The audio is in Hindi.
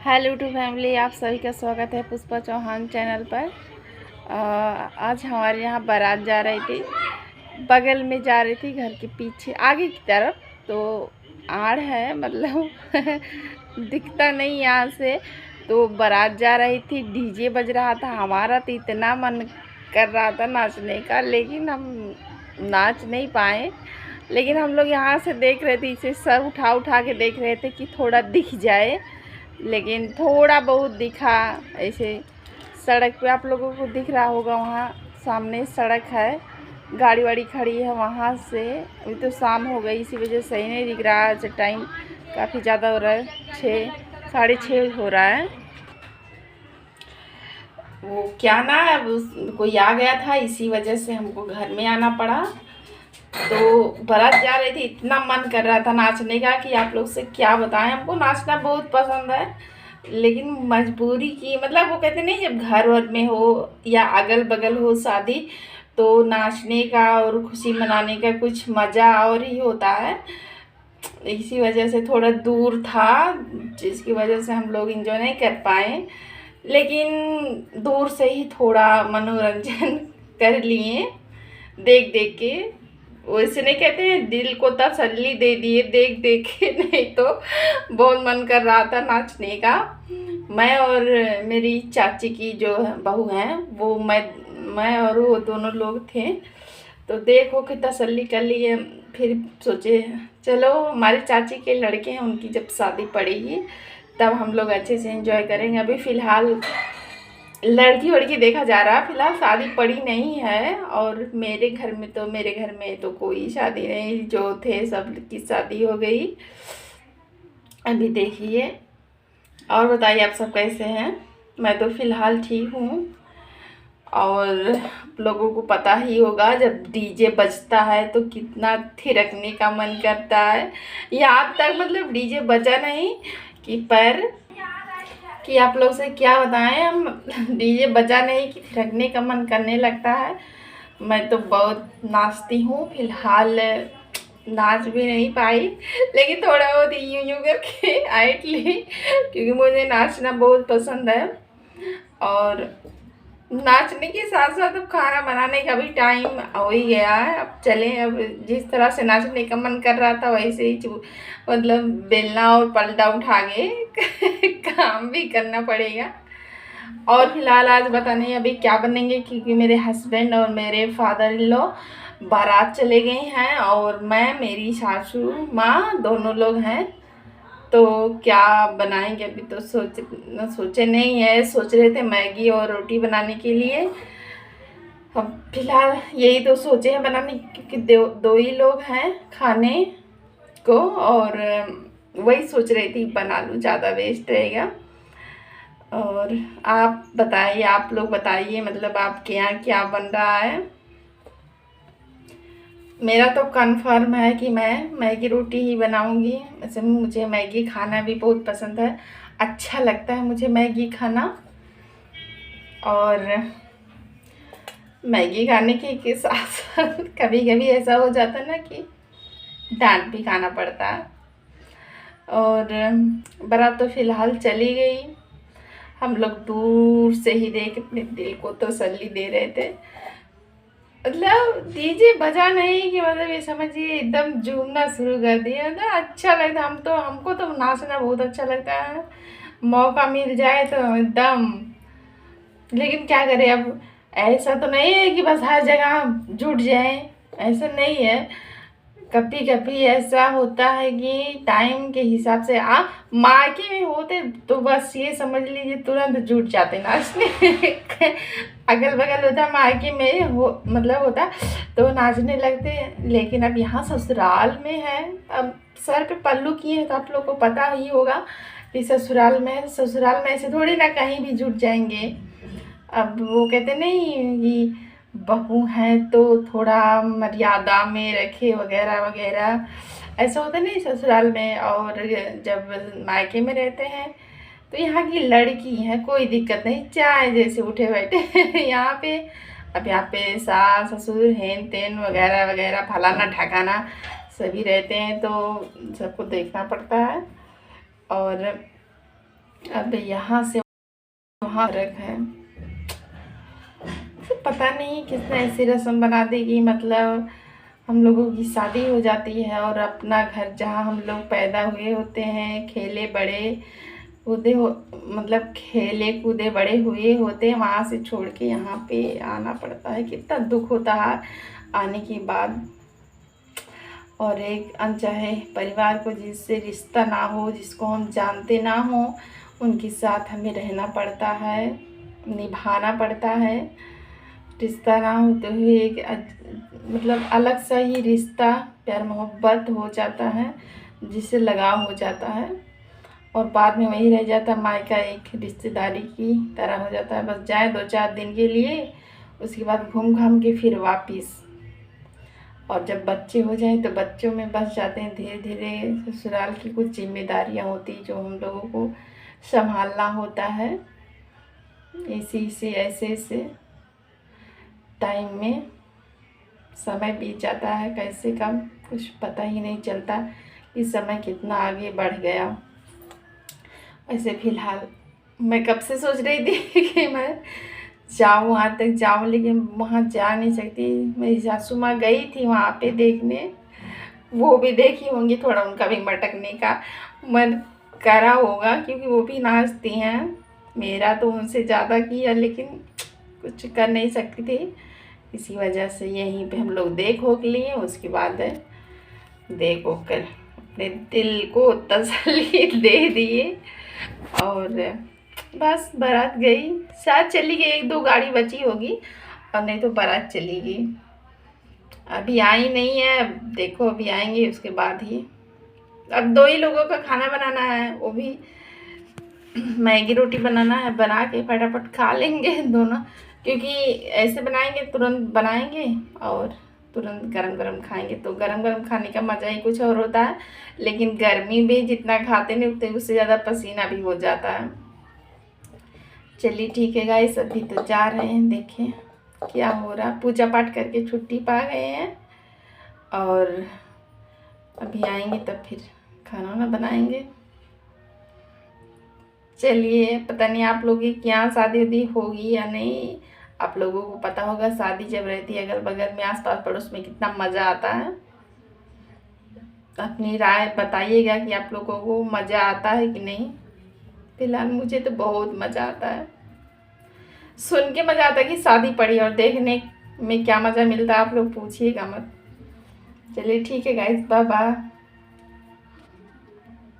हेलो टू फैमिली, आप सभी का स्वागत है पुष्पा चौहान चैनल पर। आज हमारे यहाँ बारात जा रही थी, बगल में जा रही थी, घर के पीछे आगे की तरफ। तो आड़ है, मतलब दिखता नहीं यहाँ से। तो बारात जा रही थी, डीजे बज रहा था। हमारा तो इतना मन कर रहा था नाचने का, लेकिन हम नाच नहीं पाए। लेकिन हम लोग यहाँ से देख रहे थे, इसे सर उठा उठा के देख रहे थे कि थोड़ा दिख जाए, लेकिन थोड़ा बहुत दिखा। ऐसे सड़क पे आप लोगों को दिख रहा होगा, वहाँ सामने सड़क है, गाड़ी वाड़ी खड़ी है वहाँ से। अभी तो शाम हो गई, इसी वजह से सही नहीं दिख रहा है। टाइम काफ़ी ज़्यादा हो रहा है, 6, 6:30 हो रहा है। वो क्या ना, कोई आ गया था, इसी वजह से हमको घर में आना पड़ा। तो बारात जा रही थी, इतना मन कर रहा था नाचने का कि आप लोग से क्या बताएं। हमको नाचना बहुत पसंद है, लेकिन मजबूरी की, मतलब वो कहते नहीं, जब घर वर में हो या अगल बगल हो शादी, तो नाचने का और खुशी मनाने का कुछ मज़ा और ही होता है। इसी वजह से थोड़ा दूर था, जिसकी वजह से हम लोग एंजॉय नहीं कर पाए। लेकिन दूर से ही थोड़ा मनोरंजन कर लिए, देख देख के। वैसे नहीं कहते हैं, दिल को तसल्ली दे दिए देख देख के। नहीं तो बहुत मन कर रहा था नाचने का। मैं और मेरी चाची की जो बहू हैं, वो मैं और वो दोनों लोग थे। तो देखो कि तसल्ली कर लिए। फिर सोचे चलो, हमारी चाची के लड़के हैं, उनकी जब शादी पड़ेगी तब हम लोग अच्छे से एंजॉय करेंगे। अभी फ़िलहाल लड़की वड़की देखा जा रहा है, फिलहाल शादी पड़ी नहीं है। और मेरे घर में तो कोई शादी नहीं, जो थे सब की शादी हो गई। अभी देखिए, और बताइए आप सब कैसे हैं। मैं तो फिलहाल ठीक हूँ। और आप लोगों को पता ही होगा, जब डीजे बजता है तो कितना थिरकने का मन करता है। यहाँ तक मतलब डीजे बजा नहीं कि आप लोग से क्या बताएं हम। डीजे बजा नहीं कि थिरकने का मन करने लगता है। मैं तो बहुत नाचती हूँ। फिलहाल नाच भी नहीं पाई, लेकिन थोड़ा बहुत यूँ यूँ करके आइट ली, क्योंकि मुझे नाचना बहुत पसंद है। और नाचने के साथ साथ अब खाना बनाने का भी टाइम हो ही गया है। अब चलें, अब जिस तरह से नाचने का मन कर रहा था वैसे ही मतलब बेलना और पलटा उठा के काम भी करना पड़ेगा। और फिलहाल आज पता नहीं अभी क्या बनेंगे, क्योंकि मेरे हस्बैंड और मेरे फादर इन लॉ बारात चले गए हैं, और मैं, मेरी सासू माँ दोनों लोग हैं। तो क्या बनाएंगे अभी तो सोचे नहीं है। सोच रहे थे मैगी और रोटी बनाने के लिए। अब फिलहाल यही तो सोचे हैं बनाने, क्योंकि दो ही लोग हैं खाने को। और वही सोच रही थी बना लूँ, ज़्यादा वेस्ट रहेगा। और आप बताइए, आप लोग बताइए, मतलब आपके यहाँ क्या बन रहा है। मेरा तो कंफर्म है कि मैं मैगी रोटी ही बनाऊंगी। वैसे मुझे मैगी खाना भी बहुत पसंद है, अच्छा लगता है मुझे मैगी खाना। और मैगी खाने के साथ साथ कभी कभी ऐसा हो जाता है ना कि डांट भी खाना पड़ता है। और बारात तो फिलहाल चली गई, हम लोग दूर से ही देख अपने दिल को तसल्ली दे रहे थे। मतलब डीजे बजा नहीं कि मतलब ये समझिए एकदम झूमना शुरू कर दिया था। अच्छा लगता, हमको तो नाचना बहुत अच्छा लगता है, मौका मिल जाए तो एकदम। लेकिन क्या करें अब, ऐसा तो नहीं है कि बस हर जगह जुट जाए, ऐसा नहीं है। कभी कभी ऐसा होता है कि टाइम के हिसाब से मायके में होते तो बस ये समझ लीजिए तुरंत जुट जाते नाचने। अगल बगल होता, मायके में हो मतलब होता तो नाचने लगते हैं। लेकिन अब यहाँ ससुराल में है, अब सर पे पल्लू किए हैं तो आप लोग को पता ही होगा कि ससुराल में ऐसे थोड़ी ना कहीं भी जुट जाएंगे। अब वो कहते नहीं कि बहू हैं तो थोड़ा मर्यादा में रखे वगैरह वगैरह, ऐसा होता नहीं ससुराल में। और जब मायके में रहते हैं तो यहाँ की लड़की है, कोई दिक्कत नहीं, चाहे जैसे उठे बैठे। यहाँ पे अब यहाँ पे सास ससुर हेन तेन वगैरह वगैरह फलाना ठकाना सभी रहते हैं, तो सबको देखना पड़ता है। और अब यहाँ से वहाँ फर्क है। तो पता नहीं किसने ऐसी रस्म बना दी कि मतलब हम लोगों की शादी हो जाती है और अपना घर जहाँ हम लोग पैदा हुए होते हैं, खेले बड़े कूदे हो, मतलब खेले कूदे बड़े हुए होते हैं, वहाँ से छोड़ के यहाँ पे आना पड़ता है। कितना दुख होता है आने के बाद। और एक अनचाहे परिवार को, जिससे रिश्ता ना हो, जिसको हम जानते ना हो, उनके साथ हमें रहना पड़ता है, निभाना पड़ता है। रिश्ता ना होते हुए एक मतलब अलग सा ही रिश्ता, प्यार मोहब्बत हो जाता है, जिससे लगाव हो जाता है। और बाद में वही रह जाता है, मायका एक रिश्तेदारी की तरह हो जाता है। बस जाए 2-4 दिन के लिए, उसके बाद घूम घाम के फिर वापिस। और जब बच्चे हो जाएं तो बच्चों में बस जाते हैं धीरे धीरे। ससुराल की कुछ जिम्मेदारियां होती जो हम लोगों को संभालना होता है। इसी से ऐसे से टाइम में समय बीत जाता है, कैसे कम कुछ पता ही नहीं चलता कि समय कितना आगे बढ़ गया। वैसे फ़िलहाल मैं कब से सोच रही थी कि मैं जाऊँ, वहाँ तक जाऊँ, लेकिन वहाँ जा नहीं सकती। मेरी सासू माँ गई थी वहाँ पे देखने, वो भी देखी होंगी, थोड़ा उनका भी मटकने का मन करा होगा, क्योंकि वो भी नाचती हैं। मेरा तो उनसे ज़्यादा किया, लेकिन कुछ कर नहीं सकती थी। इसी वजह से यहीं पे हम लोग देख होक लिए। उसके बाद देख होक कर अपने दिल को तसल्ली दे दिए। और बस बारात गई, शायद चली गई, 1-2 गाड़ी बची होगी, और नहीं तो बारात चली गई। अभी आई नहीं है, अब देखो अभी आएंगे उसके बाद ही। अब 2 ही लोगों का खाना बनाना है, वो भी मैगी रोटी बनाना है, बना के फटाफट खा लेंगे दोनों। क्योंकि ऐसे बनाएंगे, तुरंत बनाएंगे और तुरंत गरम गरम खाएंगे, तो गरम गरम खाने का मज़ा ही कुछ और होता है। लेकिन गर्मी में जितना खाते नहीं उतने उससे ज़्यादा पसीना भी हो जाता है। चलिए ठीक है गाइस, अभी तो जा रहे हैं, देखें क्या हो रहा। पूजा पाठ करके छुट्टी पा गए हैं, और अभी आएंगे तब फिर खाना वाना बनाएंगे। चलिए, पता नहीं आप लोगों की यहाँ शादी वादी होगी या नहीं। आप लोगों को पता होगा, शादी जब रहती है अगल बगल में, आस पास पड़ोस में, कितना मज़ा आता है। अपनी राय बताइएगा कि आप लोगों को मज़ा आता है कि नहीं। फिलहाल मुझे तो बहुत मज़ा आता है, सुन के मज़ा आता है कि शादी पड़ी, और देखने में क्या मज़ा मिलता है आप लोग पूछिएगा मत। चलिए ठीक है गाइस, बाय बाय।